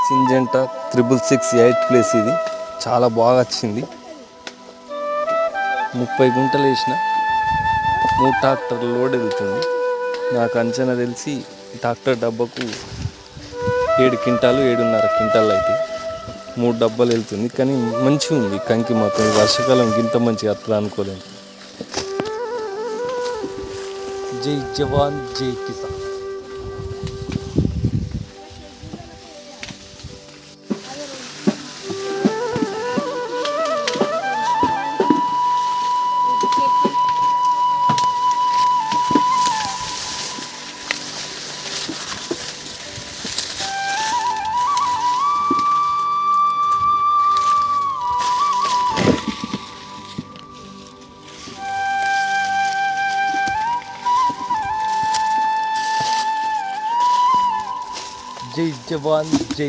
Syngenta 666 8 place ఇది చాలా బాగా వచ్చింది. 30 గుంటలు వేసిన 3 ట్రాక్టర్ల లోడ్ వెళ్తుంది. నాకు అంచనా తెలిసి ట్రాక్టర్ డబ్బాకు 7 క్వింటాలు 7.5 క్వింటాలు అయితే 3 డబ్బాలు వెళ్తుంది. కానీ మంచిగా ఉంది కంకి మాత్రం. వర్షాకాలం ఇంత మంచిగా వస్తుంది అనుకోలేము. జై జవాన్ జై కిసాన్. జై జవాన్ జై